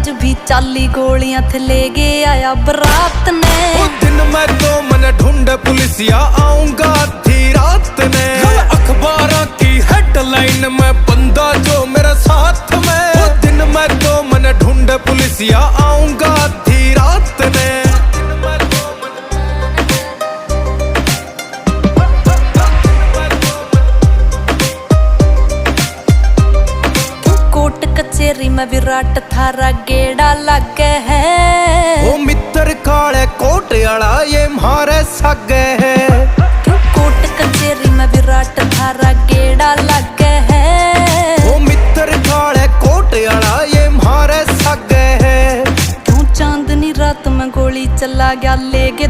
आज भी चाली गोलियां थे ले गए आया बरात ने। वो दिन मैं तो मन ढूंढे पुलिसिया आऊंगा आधी रात ने। अखबारों की हेडलाइन में बंदा जो मेरे साथ में। वो दिन मैं तो मन ढूंढे पुलिसिया आऊंगा आधी रात ने। कोट कचेरी में विराट थारा गेड़ा लगे है। वो मित्र काले कोट आला ये मारे सगे है। क्यों कोट कचेरी में विराट थारा गेड़ा लगे है। वो मित्र काले कोट आला ये मारे सगे है। क्यों चांदनी रात में गोली चला गया ले के